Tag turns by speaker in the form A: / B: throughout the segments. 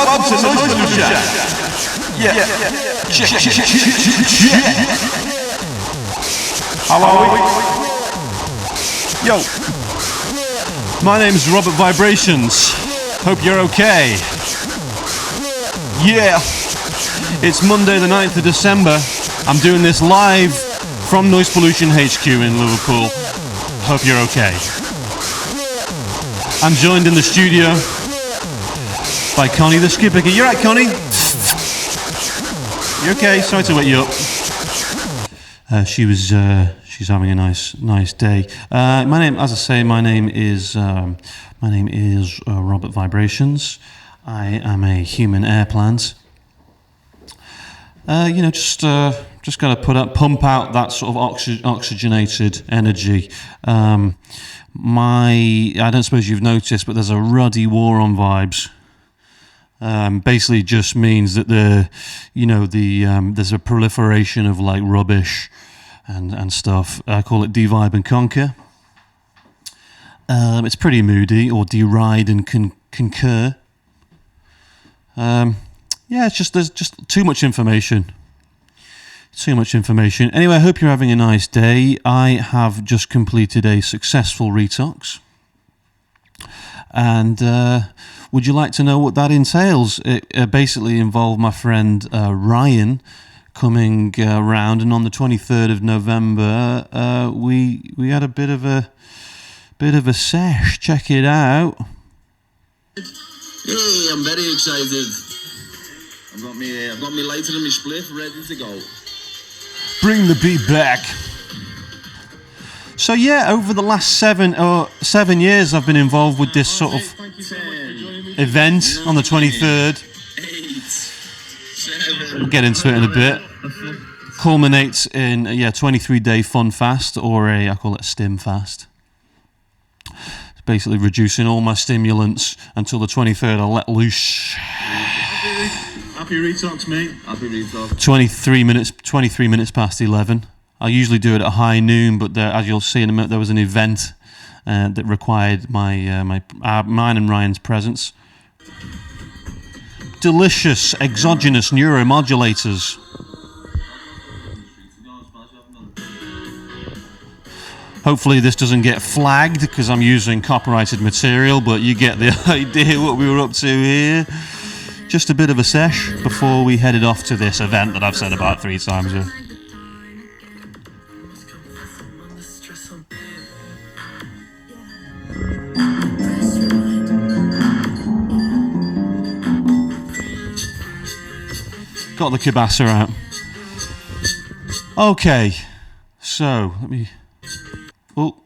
A: welcome to Noise Pollution. Yeah. How are we? Yo. My name's Robert Vibrations. Hope you're okay. Yeah. It's Monday the 9th of December. I'm doing this live from Noise Pollution HQ in Liverpool. Hope you're okay. I'm joined in the studio by Connie the Skipper. You right, Connie? You okay? Sorry to wake you up. She's having a nice day. My name is Robert Vibrations. I am a human air plant. Just got to pump out that sort of oxygenated energy. I don't suppose you've noticed, but there's a ruddy war on vibes. Basically, just means that there's a proliferation of like rubbish and stuff. I call it de-vibe and conquer. It's pretty moody, or deride and concur. It's just there's just too much information. Anyway, I hope you're having a nice day. I have just completed a successful Retox. And would you like to know what that entails? It basically involved my friend Ryan coming round, and on the 23rd of November, we had a bit of a sesh. Check it out.
B: Hey, I'm very excited. I've got me lighter and my spliff ready to go.
A: Bring the beat back. So yeah, over the last 7 years, I've been involved with this sort of event on the 23rd. We'll get into it in a bit. Culminates in 23-day fun fast, or I call it a Stim-Fast. It's basically reducing all my stimulants until the 23rd. I'll let loose.
B: Happy Retox, mate. Happy Retox.
A: 23 minutes past 11. I usually do it at high noon, but as you'll see in a minute, there was an event that required mine and Ryan's presence. Delicious exogenous neuromodulators. Hopefully this doesn't get flagged because I'm using copyrighted material, but you get the idea what we were up to here. Just a bit of a sesh before we headed off to this event that I've said about 3 times here. Got the kibasa out. Okay, so let me. Oh,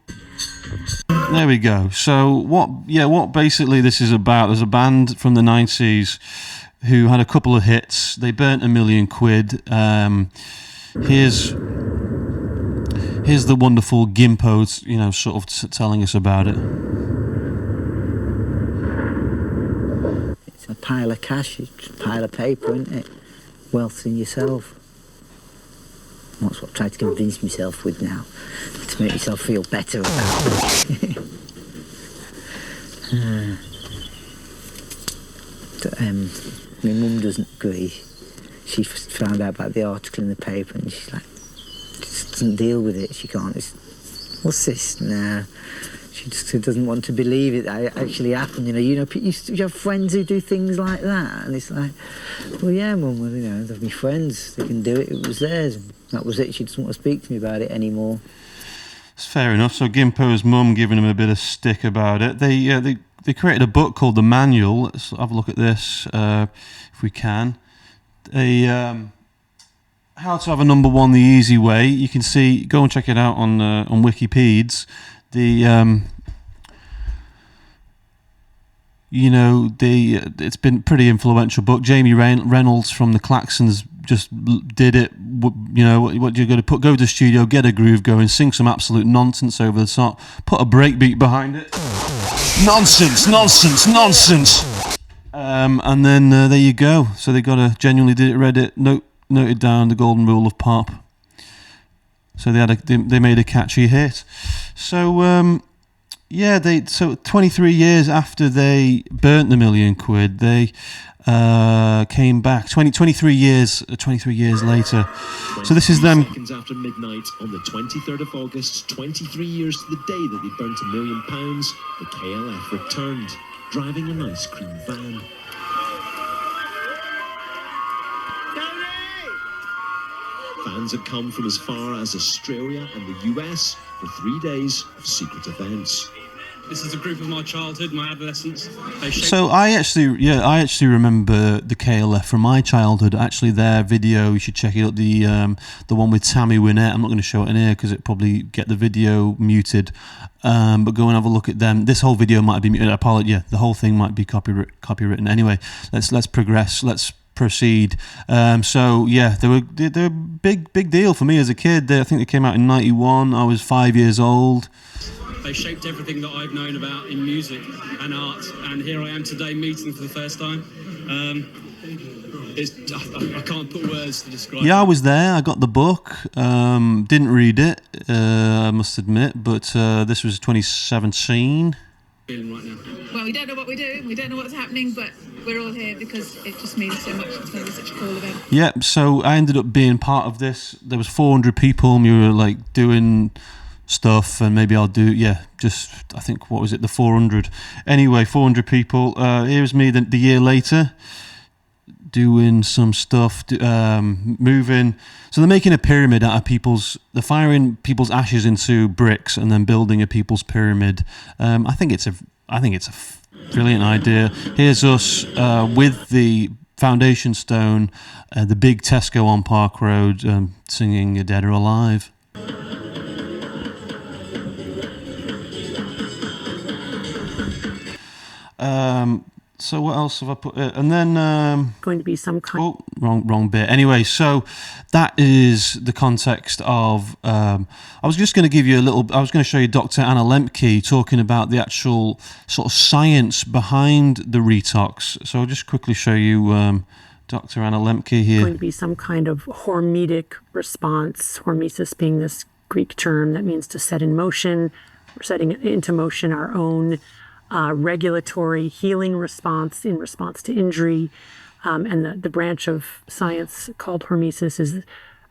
A: there we go. So what basically this is about? There's a band from the 90s who had a couple of hits. They burnt £1 million. Here's the wonderful Gimpo, sort of telling us about it.
C: It's a pile of cash, it's a pile of paper, isn't it? Wealth in yourself. That's what I try to convince myself with now, to make myself feel better about it. My mum doesn't agree. She found out about the article in the paper and she's like, she just doesn't deal with it. She can't. What's this? Nah. She just doesn't want to believe it actually happened. You have friends who do things like that, and it's like, well, yeah, Mum, they're my friends. They can do it. It was theirs. And that was it. She doesn't want to speak to me about it anymore.
A: It's fair enough. So Gimpo's mum giving him a bit of stick about it. They created a book called The Manual. Let's have a look at this if we can. How to have a number one the easy way. You can see. Go and check it out on Wikipedia's. It's been a pretty influential book. Jamie Reynolds from the Klaxons just did it. What you're going to go to the studio, get a groove going, sing some absolute nonsense over the top, put a breakbeat behind it. Nonsense. And then there you go. So they genuinely did it, read it, noted down the golden rule of pop. So they made a catchy hit. So yeah, so 23 years after they burnt the £1,000,000, they came back 23 years later. So this is them.
D: Seconds after midnight on the 23rd of August, 23 years to the day that they burnt £1,000,000, the KLF returned, driving an ice cream van. Fans had come from as far as Australia and the US for 3 days of secret events.
E: This is a group of my childhood, my adolescence.
A: So I actually remember the KLF from my childhood. Actually, their video, you should check it out. The one with Tammy Wynette. I'm not going to show it in here because it probably get the video muted. But go and have a look at them. This whole video might be muted. Yeah, the whole thing might be copywritten. Anyway, let's progress. Let's proceed. So yeah, they're a big deal for me as a kid. I think they came out in '91. I was 5 years old.
E: They shaped everything that I've known about in music and art, and here I am today meeting for the first time. I can't put words to describe it.
A: Yeah, I was there. I got the book. Didn't read it, I must admit, but this was 2017.
E: Feeling right now.
F: Well, we don't know what we're doing, we don't know what's happening, but we're all here because it just means so much. It's going to be such a cool event.
A: Yeah, so I ended up being part of this. There was 400 people, and we were like doing stuff, and maybe I'll do, I think, what was it, the 400. Anyway, 400 people. Here's me the year later, doing some stuff, moving. So they're making a pyramid out of they're firing people's ashes into bricks and then building a people's pyramid. I think it's a brilliant idea. Here's us with the foundation stone, the big Tesco on Park Road, singing Dead or Alive. So what else have I put? And then
G: going to be some kind.
A: Oh, wrong bit. Anyway, so that is the context of. I was just going to give you a little. I was going to show you Dr. Anna Lemke talking about the actual sort of science behind the Retox. So I'll just quickly show you Dr. Anna Lemke here.
G: Going to be some kind of hormetic response. Hormesis being this Greek term that means to set in motion. We're setting into motion our own regulatory healing response in response to injury. And the branch of science called hormesis is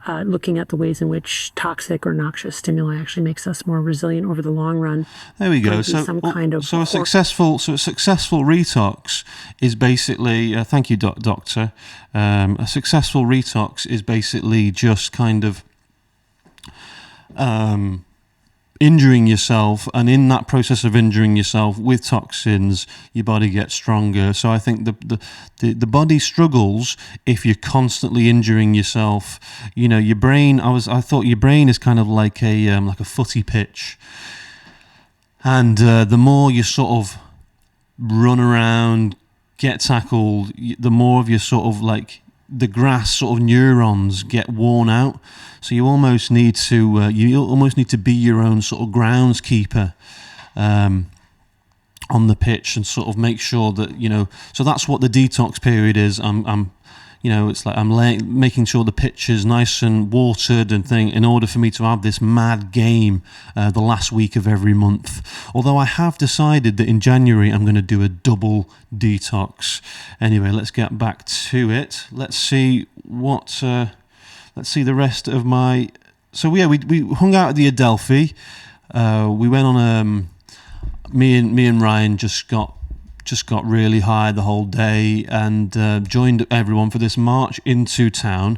G: looking at the ways in which toxic or noxious stimuli actually makes us more resilient over the long run.
A: There we go. So a successful Retox is basically thank you, doctor. A successful Retox is basically just kind of injuring yourself, and in that process of injuring yourself with toxins, your body gets stronger. So I think the body struggles if you're constantly injuring yourself. You know, your brain. I thought your brain is kind of like a footy pitch, and the more you sort of run around, get tackled, the more of your sort of like the grass sort of neurons get worn out. So you almost need to be your own sort of groundskeeper on the pitch and sort of make sure that, you know. So that's what the detox period is. It's like I'm making sure the pitch is nice and watered and thing in order for me to have this mad game the last week of every month. Although I have decided that in January I'm going to do a double detox. Anyway, let's get back to it. Let's see the rest of my. So yeah, we hung out at the Adelphi. We went on me and Ryan just got really high the whole day and joined everyone for this march into town,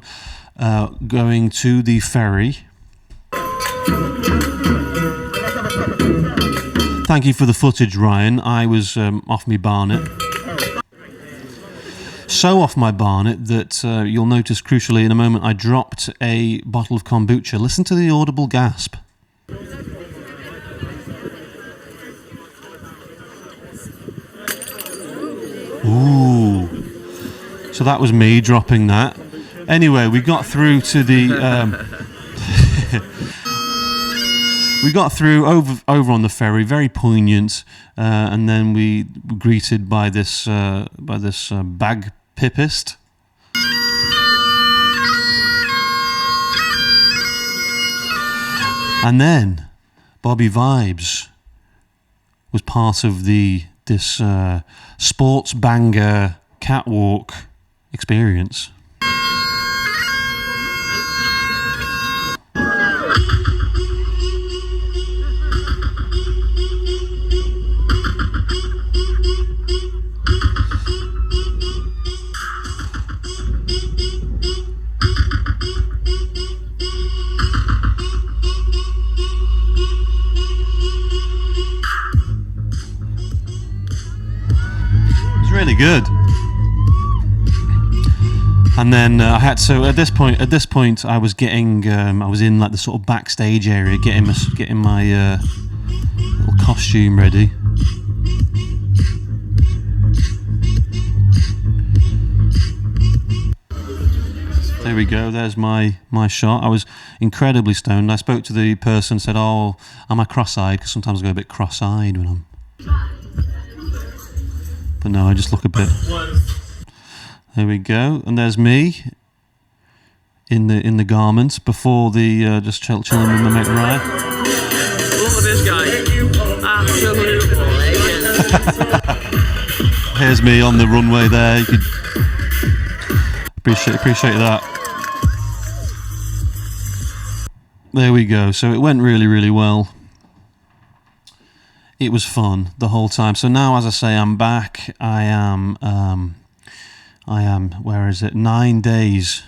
A: going to the ferry. Thank you for the footage, Ryan. I was off my barnet. So off my barnet that you'll notice crucially in a moment I dropped a bottle of kombucha. Listen to the audible gasp. Ooh. So that was me dropping that. Anyway, we got through to the we got through over on the ferry, very poignant, and then we were greeted by this bag pippist. And then Bobby Vibes was part of this sports banger catwalk experience. Really good. And then I had to at this point I was getting I was in like the sort of backstage area getting my little costume ready. There we go, there's my shot. I was incredibly stoned. I spoke to the person, said, "Oh, am I cross-eyed?" Because sometimes I go a bit cross-eyed when I'm... But no, I just look a bit. There we go, and there's me in the garments before the just chilling with my mate Ryan.
H: Look at this guy, absolute legend.
A: Here's me on the runway there. You could appreciate that. There we go. So it went really, really well. It was fun the whole time. So now, as I say, I'm back. I am, where is it? 9 days.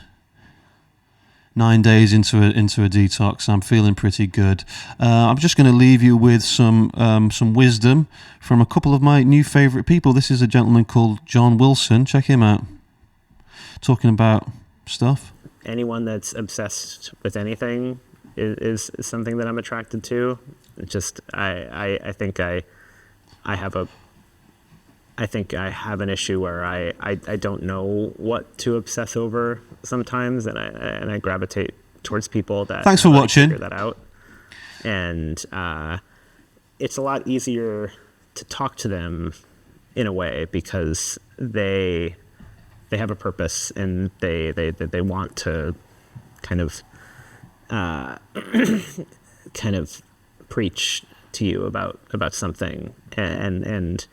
A: 9 days into a detox. I'm feeling pretty good. I'm just going to leave you with some wisdom from a couple of my new favourite people. This is a gentleman called John Wilson. Check him out. Talking about stuff.
I: Anyone that's obsessed with anything is something that I'm attracted to. Just I think I have an issue where I don't know what to obsess over sometimes, and I gravitate towards people that
A: thanks for watching.
I: Figure that out, and it's a lot easier to talk to them in a way because they have a purpose and they want to kind of preach to you about something, and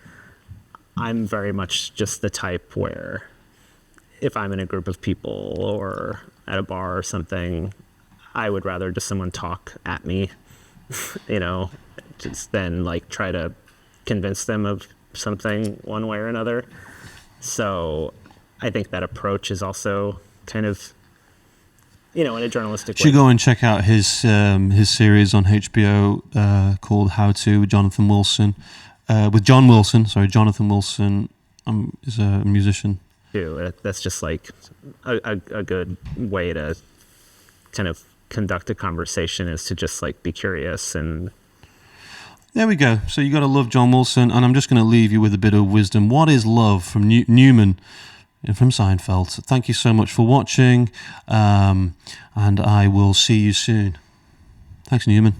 I: I'm very much just the type where if I'm in a group of people or at a bar or something, I would rather just someone talk at me, just then like try to convince them of something one way or another. So I think that approach is also kind of, in a journalistic way.
A: You should go and check out his series on HBO called How To with Jonathan Wilson. Jonathan Wilson is a musician.
I: That's just like a good way to kind of conduct a conversation, is to just like be curious. And
A: there we go. So you got to love John Wilson, and I'm just going to leave you with a bit of wisdom. What is love from Newman? From Seinfeld. Thank you so much for watching, and I will see you soon. Thanks, Newman.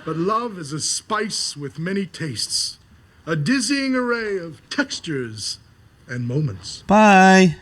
J: But love is a spice with many tastes, a dizzying array of textures and moments.
A: Bye.